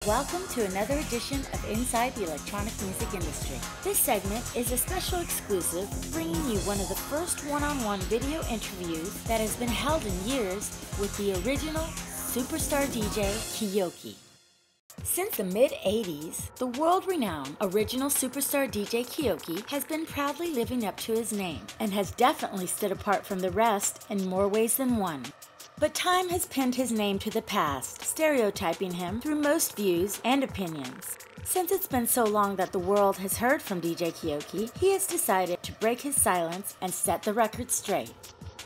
Welcome to another edition of Inside the Electronic Music Industry. This segment is a special exclusive, bringing you one of the first one-on-one video interviews that has been held in years with the original superstar DJ KEOKI. Since the mid-80s, the world-renowned original superstar DJ KEOKI has been proudly living up to his name and has definitely stood apart from the rest in more ways than one. But time has pinned his name to the past, stereotyping him through most views and opinions. Since it's been so long that the world has heard from DJ KEOKI, he has decided to break his silence and set the record straight.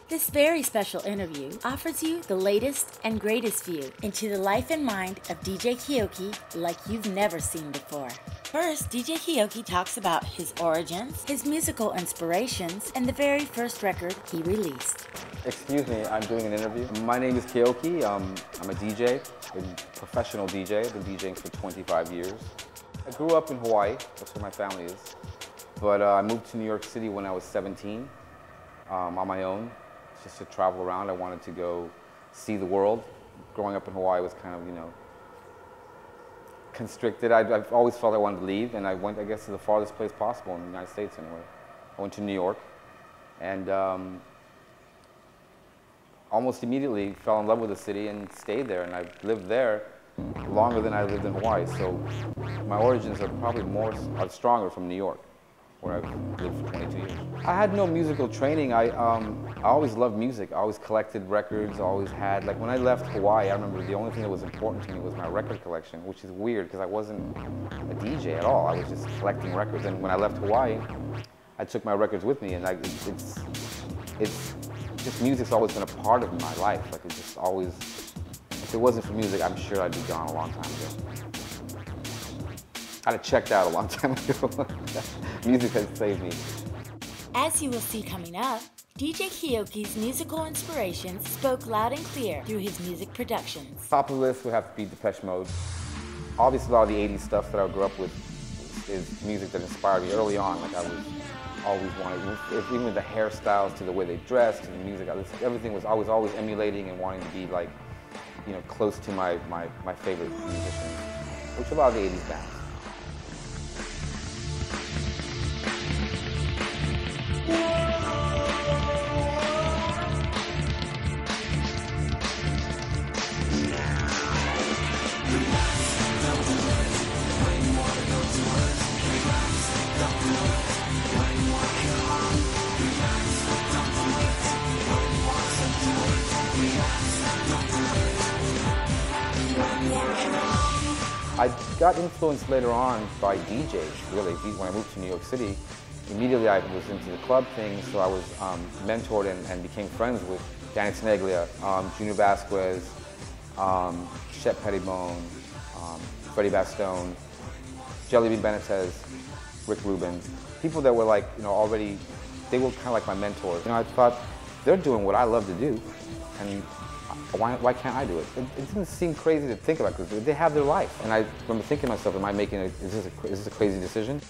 This very special interview offers you the latest and greatest view into the life and mind of DJ KEOKI like you've never seen before. First, DJ KEOKI talks about his origins, his musical inspirations, and the very first record he released. Excuse me, I'm doing an interview. My name is KEOKI. I'm a DJ, a professional DJ. I've been DJing for 25 years. I grew up in Hawaii, that's where my family is. But I moved to New York City when I was 17 on my own, just to travel around. I wanted to go see the world. Growing up in Hawaii was kind of, constricted. I've always felt I wanted to leave, and I went, I guess, to the farthest place possible in the United States anyway. I went to New York, and almost immediately fell in love with the city and stayed there, and I've lived there longer than I lived in Hawaii. So my origins are probably stronger from New York, where I've lived for 22 years. I had no musical training. I always loved music. I always collected records, always had, like when I left Hawaii, I remember the only thing that was important to me was my record collection, which is weird because I wasn't a DJ at all. I was just collecting records. And when I left Hawaii, I took my records with me, and it's just music's always been a part of my life. Like it's just always, if it wasn't for music, I'm sure I'd be gone a long time ago. I'd have checked out a long time ago. Music has saved me. As you will see coming up, DJ KEOKI's musical inspirations spoke loud and clear through his music productions. Top of the list would have to be Depeche Mode. Obviously, a lot of the 80s stuff that I grew up with is music that inspired me early on. Like I was always wanted, even with the hairstyles to the way they dressed, to the music, everything was always emulating and wanting to be like, close to my favorite musicians, which are a lot of the 80s bands. I got influenced later on by DJs, really. When I moved to New York City, immediately I was into the club thing, so I was mentored and became friends with Danny Tenaglia, Junior Vasquez, Shep Pettibone, Freddie Bastone, Jellybean Benitez, Rick Rubin. People that were like, already, they were kind of like my mentors. I thought, they're doing what I love to do, and why can't I do it? It didn't seem crazy to think about because they have their life. And I remember thinking to myself, is this a crazy decision?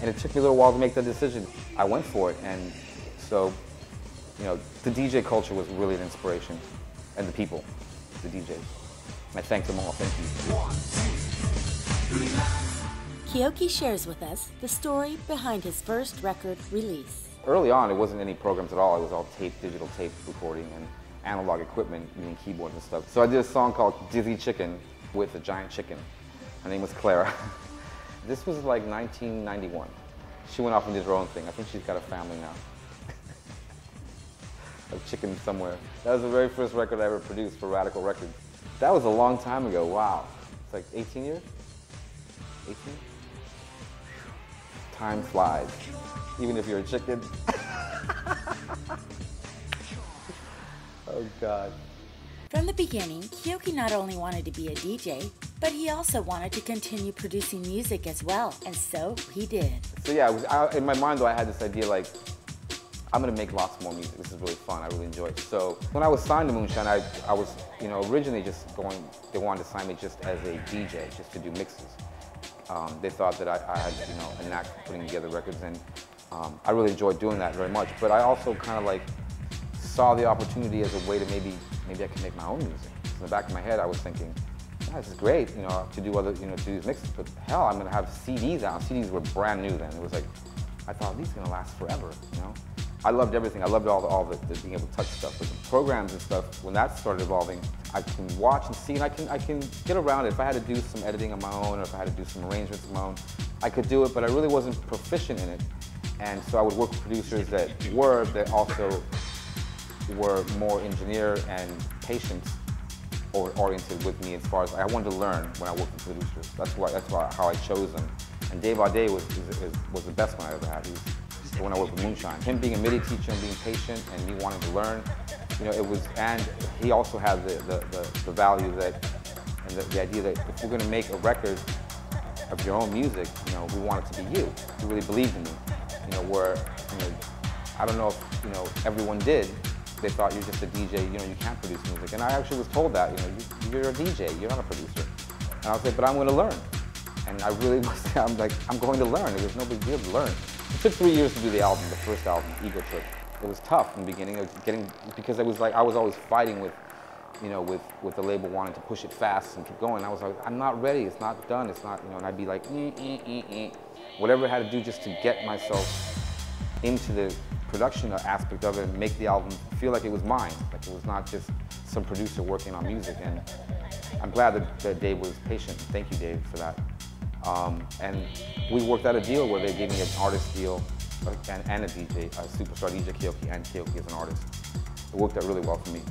And it took me a little while to make that decision. I went for it, and so, the DJ culture was really an inspiration, and the people, the DJs. And I thank them all. Thank you. KEOKI shares with us the story behind his first record release. Early on, it wasn't any programs at all. It was all digital tape recording and analog equipment, meaning keyboards and stuff. So I did a song called Dizzy Chicken with a giant chicken. Her name was Clara. This was like 1991. She went off and did her own thing. I think she's got a family now. A chicken somewhere. That was the very first record I ever produced for Radical Records. That was a long time ago. Wow. It's like 18 years? 18? Time flies. Even if you're a chicken. Oh, God. From the beginning, KEOKI not only wanted to be a DJ, but he also wanted to continue producing music as well, and so he did. So yeah, in my mind though, I had this idea like, I'm gonna make lots more music. This is really fun. I really enjoy it. So when I was signed to Moonshine, I was, you know, originally just going. They wanted to sign me just as a DJ, just to do mixes. They thought that I had, you know, a knack for putting together records, and I really enjoyed doing that very much. But I also kind of like saw the opportunity as a way to maybe I can make my own music. In the back of my head, I was thinking, yeah, this is great, you know, to do other, you know, to do these mixes. But hell, I'm gonna have CDs out. CDs were brand new then. It was like, I thought these are gonna last forever, you know. I loved everything. I loved all the being able to touch stuff. But the programs and stuff, when that started evolving, I can watch and see, and I can get around it. If I had to do some editing on my own, or if I had to do some arrangements of my own, I could do it. But I really wasn't proficient in it, and so I would work with producers that also were more engineer and patience oriented with me, as far as I wanted to learn when I worked with producers. That's how I chose them. And Day by Day was the best one I ever had. When I worked with Moonshine, him being a MIDI teacher and being patient and me wanting to learn, you know, it was, and he also had the value that, and the idea that if we're going to make a record of your own music, you know, we want it to be you. He really believed in me, you know, where, you know, I don't know if, you know, everyone did. They thought you're just a DJ, you know, you can't produce music. And I actually was told that, you know, you're a DJ, you're not a producer. And I was like, but I'm going to learn. And I really was, I'm like, I'm going to learn. There's no big deal to learn. It took 3 years to do the album, the first album, Ego Trip. It was tough in the beginning, because it was like, I was always fighting with, you know, with the label wanting to push it fast and keep going. I was like, I'm not ready, it's not done, it's not, you know, and I'd be like, whatever I had to do just to get myself into the production aspect of it and make the album feel like it was mine, like it was not just some producer working on music. And I'm glad that Dave was patient. Thank you, Dave, for that. And we worked out a deal where they gave me an artist deal and a DJ, a superstar DJ KEOKI, and KEOKI as an artist. It worked out really well for me.